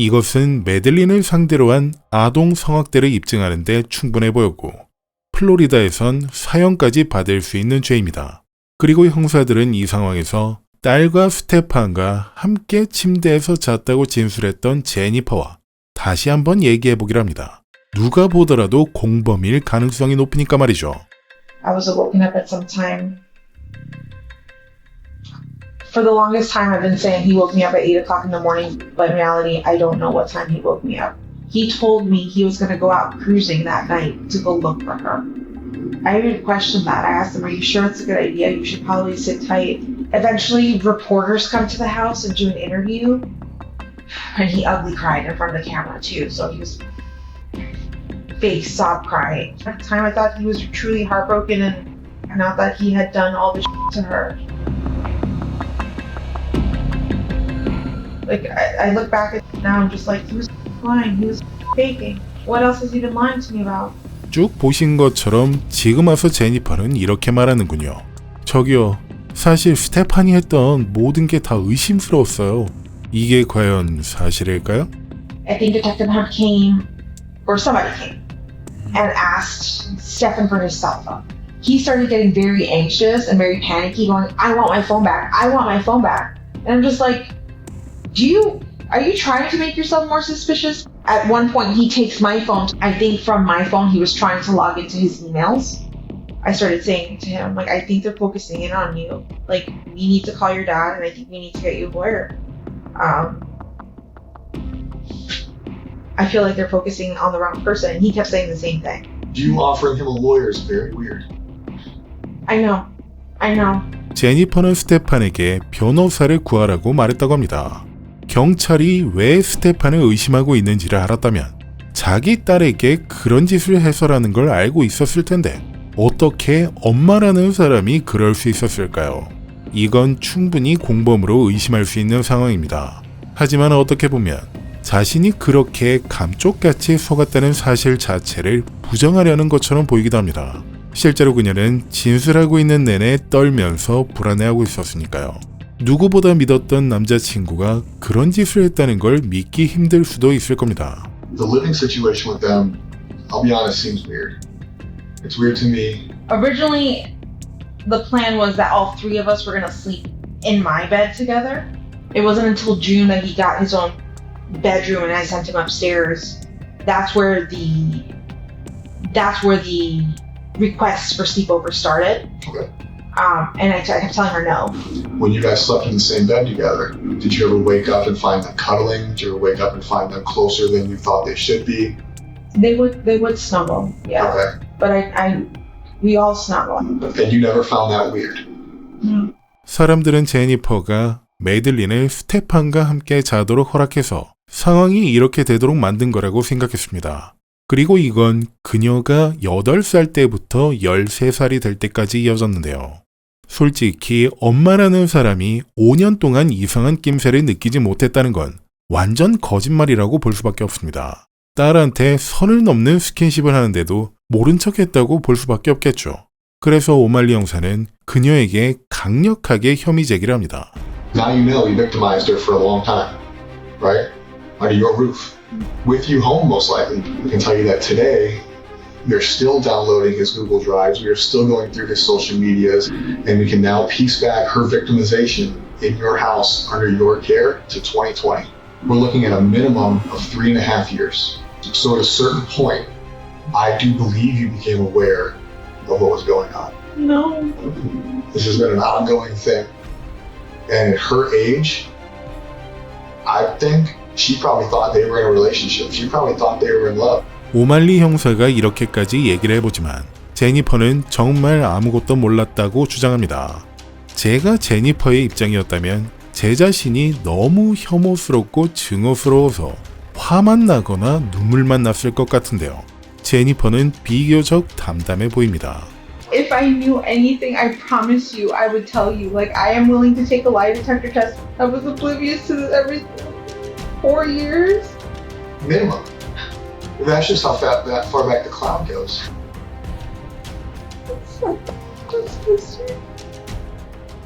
이것은 매들린을 상대로 한 아동 성학대를 입증하는 데 충분해 보였고 플로리다에선 사형까지 받을 수 있는 죄입니다. 그리고 형사들은 이 상황에서 딸과 스테판과 함께 침대에서 잤다고 진술했던 제니퍼와 다시 한번 얘기해보기로 합니다. 누가 보더라도 공범일 가능성이 높으니까 말이죠. I was woken up at some time. For the longest time, I've been saying he woke me up at 8 o'clock in the morning, but in reality, I don't know what time he woke me up. He told me he was going to go out cruising that night to go look for her. I even questioned that. I asked him, are you sure it's a good idea? You should probably sit tight. Eventually, reporters come to the house and do an interview, and he ugly cried in front of the camera too, so he was fake sob crying. At the time, I thought he was truly heartbroken and not that he had done all this to her. Like, I look back at it now, I'm just like, he was lying, he was faking. What else has he been lying to me about? 쭉 보신 것처럼 지금 와서 제니퍼는 이렇게 말하는군요. 저기요, 사실 스테판이 했던 모든 게 다 의심스러웠어요. 이게 과연 사실일까요? I think Detective Hunt came, or somebody came, and asked Stefan for his cell phone. He started getting very anxious and very panicky, going, I want my phone back, I want my phone back. And I'm just like, are you trying to make yourself more suspicious? At one point, he takes my phone. I think from my phone, he was trying to log into his emails. I started saying to him, like, I think they're focusing in on you. Like, we need to call your dad, and I think we need to get you a lawyer. I feel like they're focusing on the wrong person. And he kept saying the same thing. You offering him a lawyer is very weird. I know. 제니퍼는 스테판에게 변호사를 구하라고 말했다고 합니다. 경찰이 왜 스테판을 의심하고 있는지를 알았다면 자기 딸에게 그런 짓을 해서라는 걸 알고 있었을 텐데 어떻게 엄마라는 사람이 그럴 수 있었을까요? 이건 충분히 공범으로 의심할 수 있는 상황입니다. 하지만 어떻게 보면 자신이 그렇게 감쪽같이 속았다는 사실 자체를 부정하려는 것처럼 보이기도 합니다. 실제로 그녀는 진술하고 있는 내내 떨면서 불안해하고 있었으니까요. 누구보다 믿었던 남자친구가 그런 짓을 했다는 걸 믿기 힘들 수도 있을 겁니다. The living situation with them, I'll be honest, seems weird. It's weird to me. Originally, the plan was that all three of us were gonna sleep in my bed together. It wasn't until June that he got his own bedroom and I sent him upstairs. That's where the requests for sleepover started. Okay. And I kept telling her no. When you guys slept in the same bed together, did you ever wake up and find them cuddling? Did you ever wake up and find them closer than you thought they should be? They would snuggle, yeah. Okay. But we all snuggle. And you never found that weird? No. 사람들은 제니퍼가 매들린을 스테판과 함께 자도록 허락해서 상황이 이렇게 되도록 만든 거라고 생각했습니다. 그리고 이건 그녀가 8살 때부터 13살이 될 때까지 이어졌는데요. 솔직히 엄마라는 사람이 5년 동안 이상한 낌새를 느끼지 못했다는 건 완전 거짓말이라고 볼 수밖에 없습니다. 딸한테 선을 넘는 스킨십을 하는데도 모른 척했다고 볼 수밖에 없겠죠. 그래서 오말리 형사는 그녀에게 강력하게 혐의 제기를 합니다. Now you know you victimized her for a long time, right? Under your roof. With you home, most likely. I can tell you that today, they're still downloading his Google Drives. We are still going through his social medias, and we can now piece back her victimization in your house under your care to 2020. We're looking at a minimum of 3.5 years. So at a certain point, I do believe you became aware of what was going on. No. This has been an ongoing thing. And at her age, I think she probably thought they were in a relationship. She probably thought they were in love. 오말리 형사가 이렇게까지 얘기를 해보지만 제니퍼는 정말 아무것도 몰랐다고 주장합니다. 제가 제니퍼의 입장이었다면 제 자신이 너무 혐오스럽고 증오스러워서 화만 나거나 눈물만 났을 것 같은데요. 제니퍼는 비교적 담담해 보입니다. If I knew anything, I promise you, I would tell you. Like, I am willing to take a lie detector test. I was oblivious to this everything. 4 years? Minimum. That's just how that far back the cloud goes.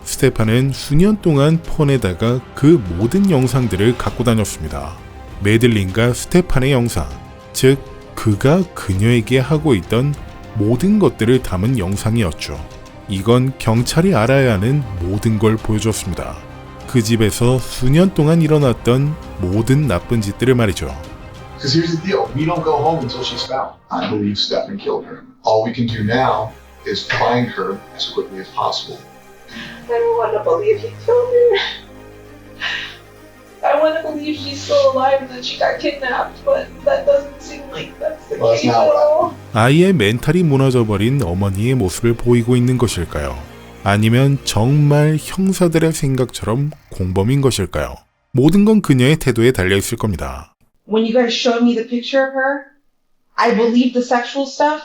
스테판은 수년 동안 폰에다가 그 모든 영상들을 갖고 다녔습니다. 매들린과 스테판의 영상, 즉 그가 그녀에게 하고 있던 모든 것들을 담은 영상이었죠. 이건 경찰이 알아야 하는 모든 걸 보여줬습니다. 그 집에서 수년 동안 일어났던 모든 나쁜 짓들을 말이죠. Because here's the deal. We don't go home until she's found. I believe Stefan killed her. All we can do now is find her as quickly as possible. I don't want to believe he killed her. I want to believe she's still alive and that she got kidnapped, but that doesn't seem like that's the case at all. 아이의 멘탈이 무너져버린 어머니의 모습을 보이고 있는 것일까요? 아니면 정말 형사들의 생각처럼 공범인 것일까요? 모든 건 그녀의 태도에 달려있을 겁니다. When you guys showed me the picture of her, I believed the sexual stuff,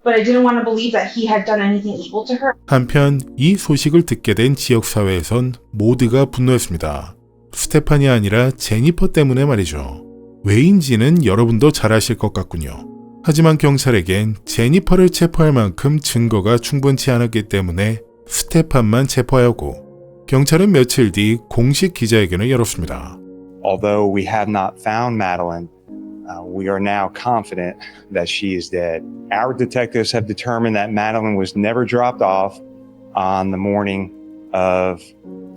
but I didn't want to believe that he had done anything evil to her. 한편 이 소식을 듣게 된 지역사회에선 모두가 분노했습니다. 스테판이 아니라 제니퍼 때문에 말이죠. 왜인지는 여러분도 잘 아실 것 같군요. 하지만 경찰에겐 제니퍼를 체포할 만큼 증거가 충분치 않았기 때문에 스테판만 체포하였고 경찰은 며칠 뒤 공식 기자회견을 열었습니다. Although we have not found Madeline, we are now confident that she is dead. Our detectives have determined that Madeline was never dropped off on the morning of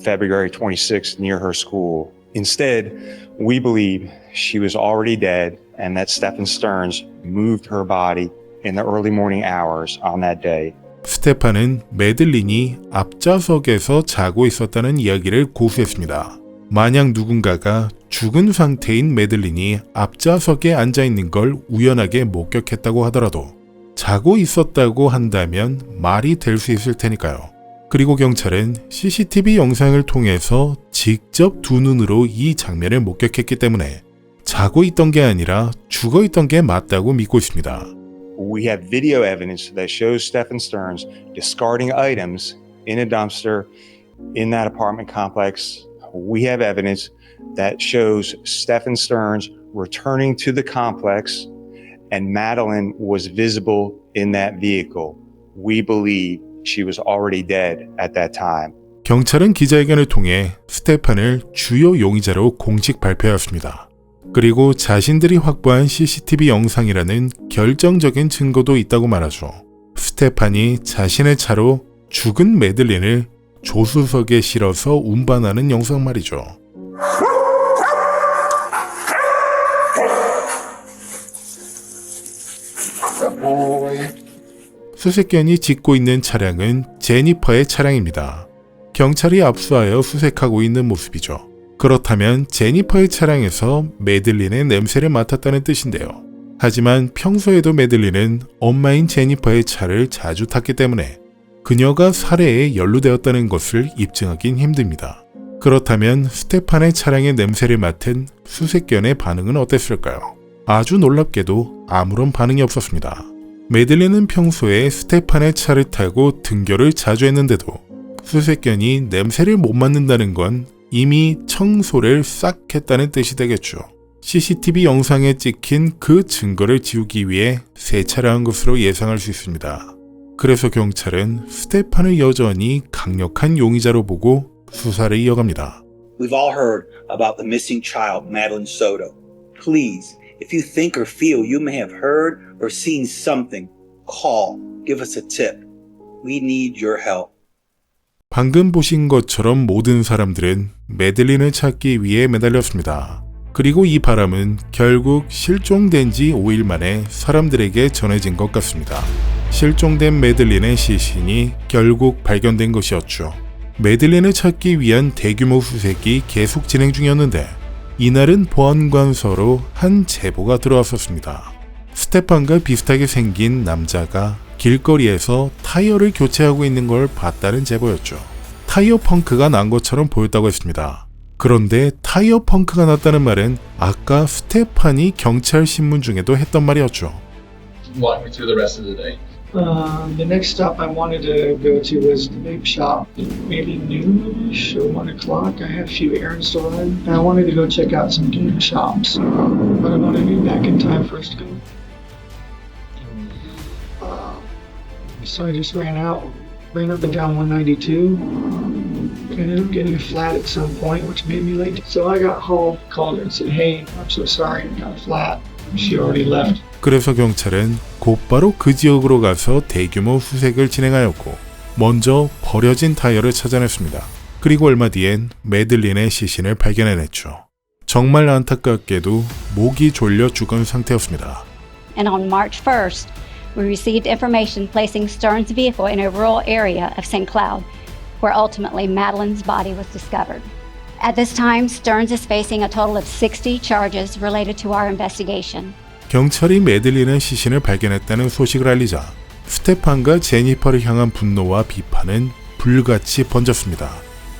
February 26th near her school. Instead, we believe she was already dead and that Stefan Stearns moved her body in the early morning hours on that day. 스테판은 매들린이 앞좌석에서 자고 있었다는 이야기를 고수했습니다. 만약 누군가가 죽은 상태인 매들린이 앞좌석에 앉아있는 걸 우연하게 목격했다고 하더라도 자고 있었다고 한다면 말이 될 수 있을 테니까요. 그리고 경찰은 CCTV 영상을 통해서 직접 두 눈으로 이 장면을 목격했기 때문에 자고 있던 게 아니라 죽어 있던 게 맞다고 믿고 있습니다. We have video evidence that shows Stefan Stearns discarding items in a dumpster in that apartment complex. We have evidence that shows Stefan Stearns returning to the complex and Madeline was visible in that vehicle. We believe she was already dead at that time. 경찰은 기자회견을 통해 스테판을 주요 용의자로 공식 발표하였습니다. 그리고 자신들이 확보한 CCTV 영상이라는 결정적인 증거도 있다고 말하죠. 스테판이 자신의 차로 죽은 매들린을 조수석에 실어서 운반하는 영상 말이죠. 수색견이 짓고 있는 차량은 제니퍼의 차량입니다. 경찰이 압수하여 수색하고 있는 모습이죠. 그렇다면 제니퍼의 차량에서 매들린의 냄새를 맡았다는 뜻인데요. 하지만 평소에도 매들린은 엄마인 제니퍼의 차를 자주 탔기 때문에 그녀가 살해에 연루되었다는 것을 입증하긴 힘듭니다. 그렇다면 스테판의 차량의 냄새를 맡은 수색견의 반응은 어땠을까요? 아주 놀랍게도 아무런 반응이 없었습니다. 매들린은 평소에 스테판의 차를 타고 등교를 자주 했는데도 수색견이 냄새를 못 맡는다는 건 이미 청소를 싹 했다는 뜻이 되겠죠. CCTV 영상에 찍힌 그 증거를 지우기 위해 세차를 한 것으로 예상할 수 있습니다. 그래서 경찰은 스테판을 여전히 강력한 용의자로 보고 수사를 이어갑니다. We've all heard about the missing child, Madeline Soto. Please, if you think or feel you may have heard or seen something, call, give us a tip. We need your help. 방금 보신 것처럼 모든 사람들은 매들린을 찾기 위해 매달렸습니다. 그리고 이 바람은 결국 실종된 지 5일 만에 사람들에게 전해진 것 같습니다. 실종된 매들린의 시신이 결국 발견된 것이었죠. 매들린을 찾기 위한 대규모 수색이 계속 진행 중이었는데 이날은 보안관서로 한 제보가 들어왔었습니다. 스테판과 비슷하게 생긴 남자가 길거리에서 타이어를 교체하고 있는 걸 봤다는 제보였죠. 타이어 펑크가 난 것처럼 보였다고 했습니다. 그런데 타이어 펑크가 났다는 말은 아까 스테판이 경찰 신문 중에도 했던 말이었죠. Walk me through the rest of the day. The next stop I wanted to go to was the vape shop. Maybe noonish or 1 o'clock. I had a few errands to run. I wanted to go check out some game shops. But I wanted to be back in time for us to go. So I just ran up and down 192. Ended up getting a flat at some point, which made me late. So I got home, called her and said, "Hey, I'm so sorry, I got a flat." She already left. 그래서 경찰은 곧바로 그 지역으로 가서 대규모 수색을 진행하였고 먼저 버려진 타이어를 찾아냈습니다. 그리고 얼마 뒤엔 매들린의 시신을 발견해냈죠. 정말 안타깝게도 목이 졸려 죽은 상태였습니다. And on March 1st, we received information placing Stern's vehicle in a rural area of St. Cloud, where ultimately Madeline's body was discovered. At this time, Stearns is facing a total of 60 charges related to our investigation. 경찰이 매들린의 시신을 발견했다는 소식을 알리자 스테판과 제니퍼를 향한 분노와 비판은 불같이 번졌습니다.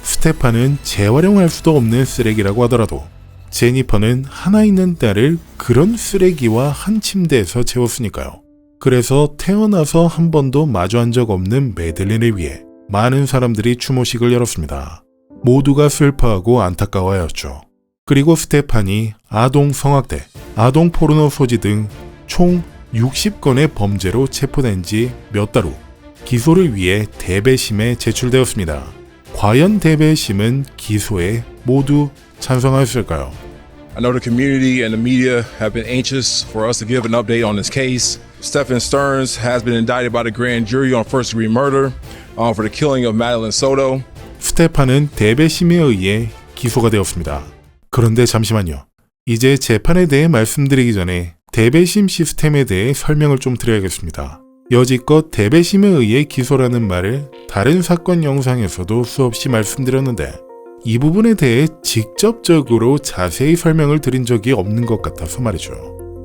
스테판은 재활용할 수도 없는 쓰레기라고 하더라도 제니퍼는 하나 있는 딸을 그런 쓰레기와 한 침대에서 재웠으니까요. 그래서 태어나서 한 번도 마주한 적 없는 매들린을 위해 많은 사람들이 추모식을 열었습니다. 모두가 슬퍼하고 안타까워하였죠. 그리고 스테판이 아동 성학대, 아동 포르노 소지 등 총 60건의 범죄로 체포된 지 몇 달 후 기소를 위해 대배심에 제출되었습니다. 과연 대배심은 기소에 모두 찬성하였을까요? I know the community and the media have been anxious for us to give an update on this case. Stephen Stearns has been indicted by the grand jury on first-degree murder for the killing of Madeline Soto. 스테판은 대배심에 의해 기소가 되었습니다. 그런데 잠시만요. 이제 재판에 대해 말씀드리기 전에 대배심 시스템에 대해 설명을 좀 드려야겠습니다. 여지껏 대배심에 의해 기소라는 말을 다른 사건 영상에서도 수없이 말씀드렸는데 이 부분에 대해 직접적으로 자세히 설명을 드린 적이 없는 것 같아서 말이죠.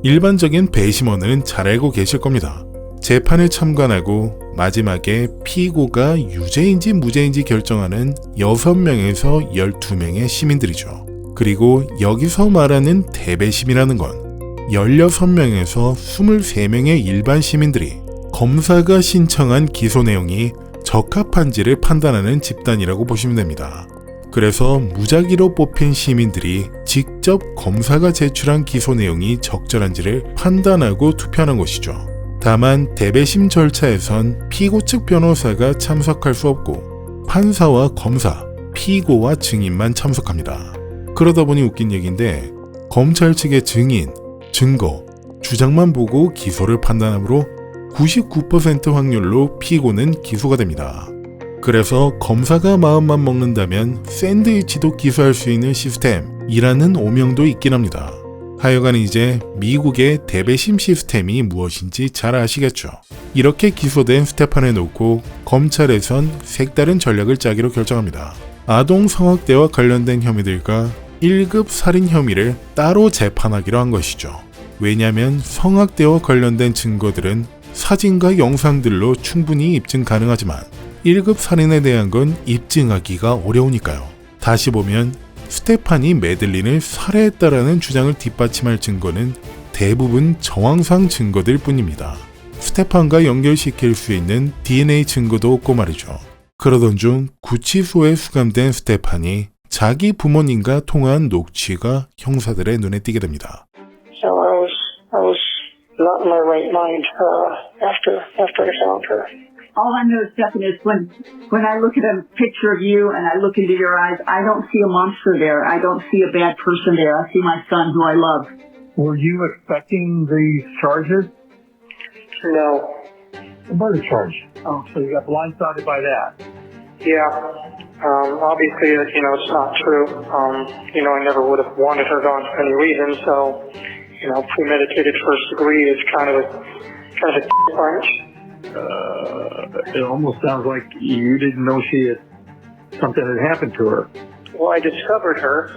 일반적인 배심원은 잘 알고 계실 겁니다. 재판을 참관하고 마지막에 피고가 유죄인지 무죄인지 결정하는 6명에서 12명의 시민들이죠. 그리고 여기서 말하는 대배심이라는 건 16명에서 23명의 일반 시민들이 검사가 신청한 기소 내용이 적합한지를 판단하는 집단이라고 보시면 됩니다. 그래서 무작위로 뽑힌 시민들이 직접 검사가 제출한 기소 내용이 적절한지를 판단하고 투표하는 것이죠. 다만 대배심 절차에선 피고 측 변호사가 참석할 수 없고 판사와 검사, 피고와 증인만 참석합니다. 그러다 보니 웃긴 얘기인데 검찰 측의 증인, 증거, 주장만 보고 기소를 판단하므로 99% 확률로 피고는 기소가 됩니다. 그래서 검사가 마음만 먹는다면 샌드위치도 기소할 수 있는 시스템이라는 오명도 있긴 합니다. 하여간 이제 미국의 대배심 시스템이 무엇인지 잘 아시겠죠. 이렇게 기소된 스테판을 놓고 검찰에선 색다른 전략을 짜기로 결정합니다. 아동 성학대와 관련된 혐의들과 1급 살인 혐의를 따로 재판하기로 한 것이죠. 왜냐하면 성학대와 관련된 증거들은 사진과 영상들로 충분히 입증 가능하지만 1급 살인에 대한 건 입증하기가 어려우니까요. 다시 보면 스테판이 매들린을 살해했다라는 주장을 뒷받침할 증거는 대부분 정황상 증거들 뿐입니다. 스테판과 연결시킬 수 있는 DNA 증거도 없고 말이죠. 그러던 중 구치소에 수감된 스테판이 자기 부모님과 통화한 녹취가 형사들의 눈에 띄게 됩니다. So I was not in my right mind after I found her. All I know, Stephen, is when I look at a picture of you and I look into your eyes, I don't see a monster there. I don't see a bad person there. I see my son who I love. Were you expecting these charges? No. The murder charge. Oh, so you got blindsided by that. Yeah. Obviously, it's not true. I never would have wanted her gone for any reason, so, premeditated first degree is kind of a punch. It almost sounds like you didn't know something had happened to her. Well, I discovered her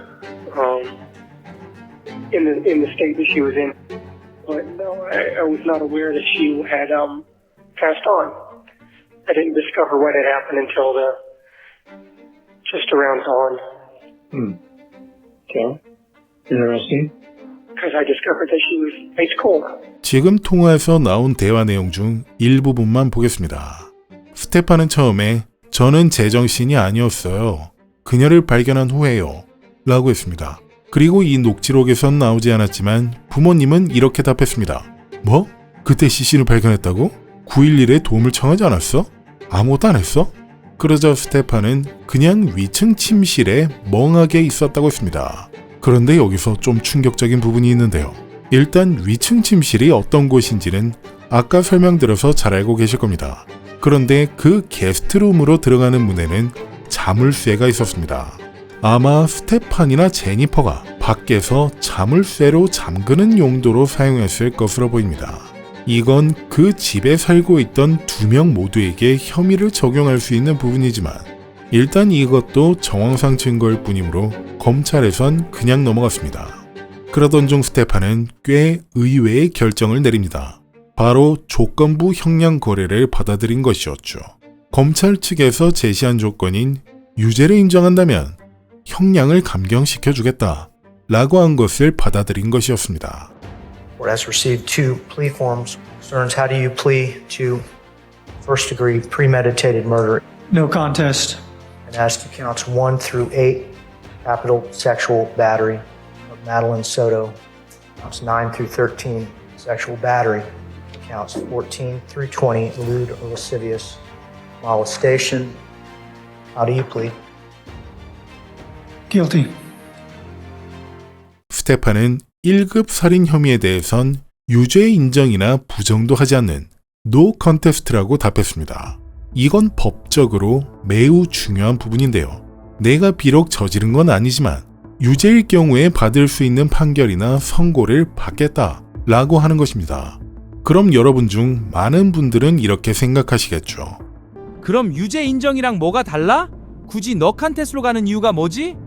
in the state that she was in, but no, I was not aware that she had passed on. I didn't discover what had happened until just around dawn. Okay. Interesting. Because I discovered that she was high school. 지금 통화에서 나온 대화 내용 중 일부분만 보겠습니다. 스테판은 처음에 저는 제정신이 아니었어요. 그녀를 발견한 후에요. 라고 했습니다. 그리고 이 녹취록에선 나오지 않았지만 부모님은 이렇게 답했습니다. 뭐? 그때 시신을 발견했다고? 911에 도움을 청하지 않았어? 아무것도 안 했어? 그러자 스테판은 그냥 위층 침실에 멍하게 있었다고 했습니다. 그런데 여기서 좀 충격적인 부분이 있는데요. 일단 위층 침실이 어떤 곳인지는 아까 설명드려서 잘 알고 계실 겁니다. 그런데 그 게스트룸으로 들어가는 문에는 자물쇠가 있었습니다. 아마 스테판이나 제니퍼가 밖에서 자물쇠로 잠그는 용도로 사용했을 것으로 보입니다. 이건 그 집에 살고 있던 2명 모두에게 혐의를 적용할 수 있는 부분이지만 일단 이것도 정황상 증거일 뿐이므로 검찰에선 그냥 넘어갔습니다. 그러던 중 스테판은 꽤 의외의 결정을 내립니다. 바로 조건부 형량 거래를 받아들인 것이었죠. 검찰 측에서 제시한 조건인 유죄를 인정한다면 형량을 감경시켜주겠다 라고 한 것을 받아들인 것이었습니다. Court has received 2 plea forms. Stearns, how do you plea to first degree premeditated murder? No contest. And as to counts 1 through 8, capital sexual battery of Madeline Soto. Counts 9 through 13, sexual battery. Counts 14 through 20, lewd or lascivious molestation. How do you plead? Guilty. 스테판은 1급 살인 혐의에 대해선 유죄 인정이나 부정도 하지 않는 노 컨테스트라고 답했습니다. 이건 법적으로 매우 중요한 부분인데요. 내가 비록 저지른 건 아니지만 유죄일 경우에 받을 수 있는 판결이나 선고를 받겠다 라고 하는 것입니다. 그럼 여러분 중 많은 분들은 이렇게 생각하시겠죠. 그럼 유죄 인정이랑 뭐가 달라? 굳이 너칸테스로 가는 이유가 뭐지?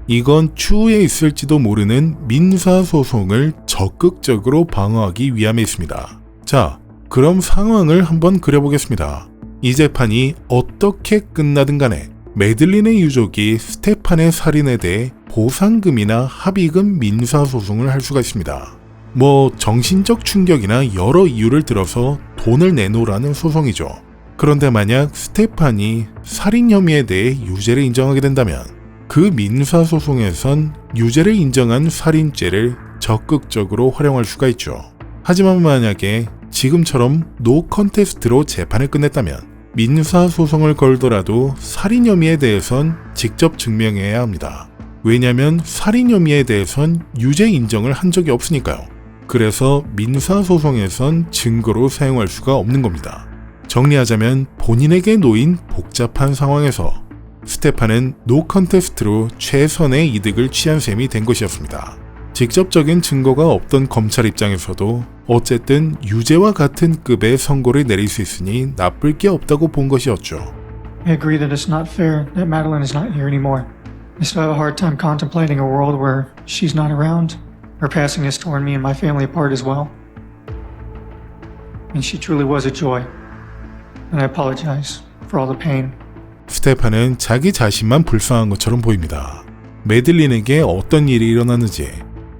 이건 추후에 있을지도 모르는 민사소송을 적극적으로 방어하기 위함에 있습니다. 자, 그럼 상황을 한번 그려보겠습니다. 이 재판이 어떻게 끝나든 간에 매들린의 유족이 스테판의 살인에 대해 보상금이나 합의금 민사소송을 할 수가 있습니다. 뭐 정신적 충격이나 여러 이유를 들어서 돈을 내놓으라는 소송이죠. 그런데 만약 스테판이 살인 혐의에 대해 유죄를 인정하게 된다면 그 민사소송에선 유죄를 인정한 살인죄를 적극적으로 활용할 수가 있죠. 하지만 만약에 지금처럼 노 컨테스트로 재판을 끝냈다면 민사소송을 걸더라도 살인 혐의에 대해선 직접 증명해야 합니다. 왜냐하면 살인 혐의에 대해선 유죄 인정을 한 적이 없으니까요. 그래서 민사소송에선 증거로 사용할 수가 없는 겁니다. 정리하자면 본인에게 놓인 복잡한 상황에서 스테판은 노 컨테스트로 최선의 이득을 취한 셈이 된 것이었습니다. 직접적인 증거가 없던 검찰 입장에서도 어쨌든 유죄와 같은 급의 선고를 내릴 수 있으니 나쁠 게 없다고 본 것이었죠. I agree that it's not fair that Madeline is not here anymore. I still have a hard time contemplating a world where she's not around. Her passing has torn me and my family apart as well. And she truly was a joy. And I apologize for all the pain. 스테판은 자기 자신만 불쌍한 것처럼 보입니다. 매들린에게 어떤 일이 일어났는지,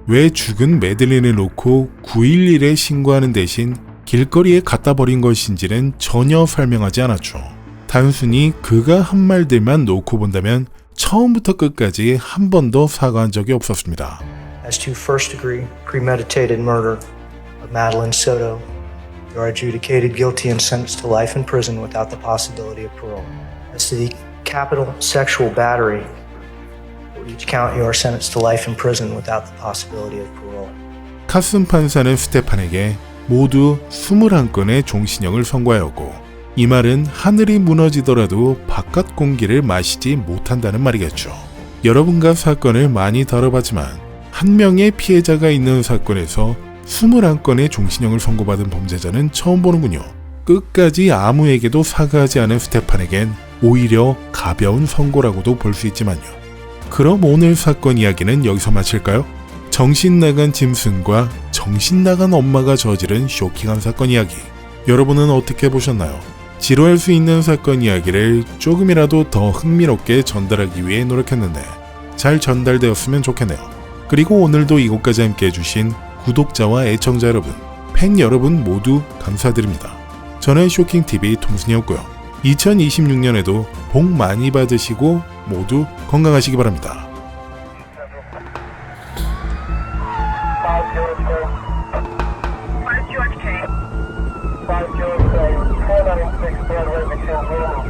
왜 죽은 매들린을 놓고 911에 신고하는 대신 길거리에 갖다 버린 것인지는 전혀 설명하지 않았죠. 단순히 그가 한 말들만 놓고 본다면 처음부터 끝까지 한 번도 사과한 적이 없었습니다. As to first-degree premeditated murder of Madeline Soto, you are adjudicated guilty and sentenced to life in prison without the possibility of parole. As to the capital sexual battery, for each count you are sentenced to life in prison without the possibility of parole. 카슨 판사는 스테판에게 모두 21건의 종신형을 선고하였고, 이 말은 하늘이 무너지더라도 바깥 공기를 마시지 못한다는 말이겠죠. 여러분과 사건을 많이 다뤄봤지만 한 명의 피해자가 있는 사건에서 21건의 종신형을 선고받은 범죄자는 처음 보는군요. 끝까지 아무에게도 사과하지 않은 스테판에겐 오히려 가벼운 선고라고도 볼 수 있지만요. 그럼 오늘 사건 이야기는 여기서 마칠까요? 정신나간 짐슨과 정신나간 엄마가 저지른 쇼킹한 사건 이야기, 여러분은 어떻게 보셨나요? 지루할 수 있는 사건 이야기를 조금이라도 더 흥미롭게 전달하기 위해 노력했는데 잘 전달되었으면 좋겠네요. 그리고 오늘도 이곳까지 함께 해주신 구독자와 애청자 여러분, 팬 여러분 모두 감사드립니다. 저는 쇼킹TV 톰슨이었고요. 2026년에도 복 많이 받으시고 모두 건강하시기 바랍니다. George K. 5 George K. 496 Broadway, McHale,